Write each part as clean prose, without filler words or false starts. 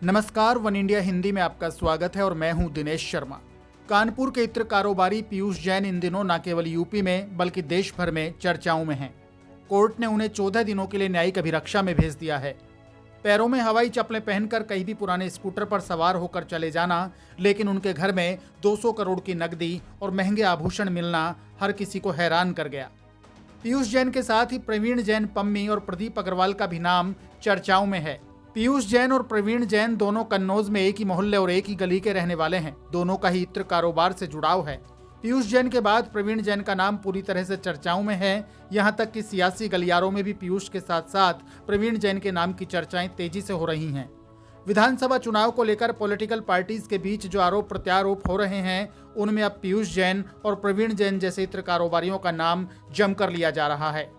नमस्कार, one India Hindi में आपका स्वागत है और मैं हूं दिनेश शर्मा। कानपुर के इत्र कारोबारी पीयूष जैन इन दिनों न केवल यूपी में बल्कि देश भर में चर्चाओं में हैं। कोर्ट ने उन्हें 14 दिनों के लिए न्यायिक अभिरक्षा में भेज दिया है। पैरों में हवाई चप्पलें पहनकर कहीं भी पुराने स्कूटर पर सवार होकर चले जाना, लेकिन उनके घर में 200 करोड़ की नकदी और महंगे आभूषण मिलना हर किसी को हैरान कर गया। पीयूष जैन के साथ ही प्रवीण जैन पम्मी और प्रदीप अग्रवाल का भी नाम चर्चाओं में है। पीयूष जैन और प्रवीण जैन दोनों कन्नौज में एक ही मोहल्ले और एक ही गली के रहने वाले हैं। दोनों का ही इत्र कारोबार से जुड़ाव है। पीयूष जैन के बाद प्रवीण जैन का नाम पूरी तरह से चर्चाओं में है। यहां तक कि सियासी गलियारों में भी पीयूष के साथ साथ प्रवीण जैन के नाम की चर्चाएं तेजी से हो रही हैं। विधानसभा चुनाव को लेकर पॉलिटिकल पार्टीज के बीच जो आरोप प्रत्यारोप हो रहे हैं, उनमें अब पीयूष जैन और प्रवीण जैन जैसे इत्र कारोबारियों का नाम जमकर लिया जा रहा है।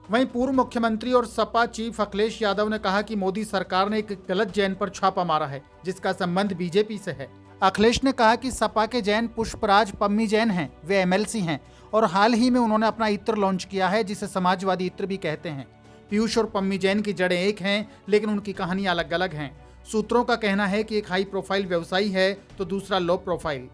वहीं पूर्व मुख्यमंत्री और सपा चीफ अखिलेश यादव ने कहा कि मोदी सरकार ने एक गलत जैन पर छापा मारा है, जिसका संबंध बीजेपी से है। अखिलेश ने कहा कि सपा के जैन पुष्पराज पम्मी जैन हैं, वे एमएलसी हैं और हाल ही में उन्होंने अपना इत्र लॉन्च किया है, जिसे समाजवादी इत्र भी कहते हैं। पीयूष और पम्मी जैन की जड़ें एक हैं, लेकिन उनकी कहानियां अलग अलग हैं। सूत्रों का कहना है कि एक हाई प्रोफाइल व्यवसायी है तो दूसरा लो प्रोफाइल।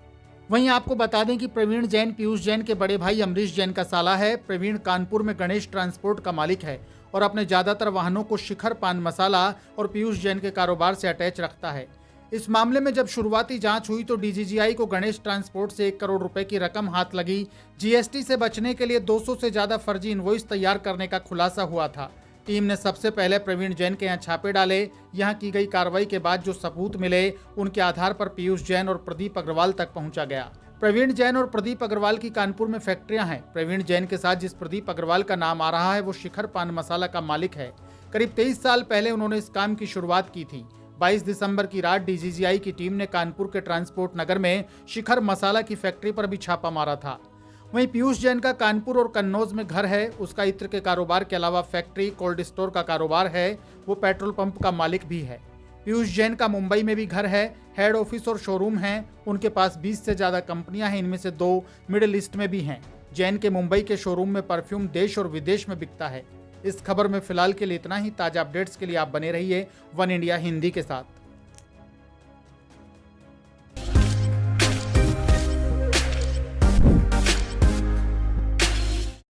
वहीं आपको बता दें कि प्रवीण जैन पीयूष जैन के बड़े भाई अमरीश जैन का साला है। प्रवीण कानपुर में गणेश ट्रांसपोर्ट का मालिक है और अपने ज्यादातर वाहनों को शिखर पान मसाला और पीयूष जैन के कारोबार से अटैच रखता है। इस मामले में जब शुरुआती जांच हुई तो डीजीजीआई को गणेश ट्रांसपोर्ट से 1 करोड़ रुपए की रकम हाथ लगी। जीएसटी से बचने के लिए 200 से ज्यादा फर्जी इनवॉइस तैयार करने का खुलासा हुआ था। टीम ने सबसे पहले प्रवीण जैन के यहाँ छापे डाले। यहाँ की गई कार्रवाई के बाद जो सबूत मिले, उनके आधार पर पीयूष जैन और प्रदीप अग्रवाल तक पहुंचा गया। प्रवीण जैन और प्रदीप अग्रवाल की कानपुर में फैक्ट्रियां हैं। प्रवीण जैन के साथ जिस प्रदीप अग्रवाल का नाम आ रहा है, वो शिखर पान मसाला का मालिक है। करीब 23 साल पहले उन्होंने इस काम की शुरुआत की थी। 22 दिसंबर की रात डीजीजीआई की टीम ने कानपुर के ट्रांसपोर्ट नगर में शिखर मसाला की फैक्ट्री पर भी छापा मारा था। वहीं पीयूष जैन का कानपुर और कन्नौज में घर है। उसका इत्र के कारोबार के अलावा फैक्ट्री, कोल्ड स्टोर का कारोबार है। वो पेट्रोल पंप का मालिक भी है। पीयूष जैन का मुंबई में भी घर है, हेड ऑफिस और शोरूम हैं। उनके पास 20 से ज्यादा कंपनियां हैं, इनमें से 2 मिडिल ईस्ट में भी हैं। जैन के मुंबई के शोरूम में परफ्यूम देश और विदेश में बिकता है। इस खबर में फिलहाल के लिए इतना ही। ताजा अपडेट्स के लिए आप बने रहिए वन इंडिया हिंदी के साथ।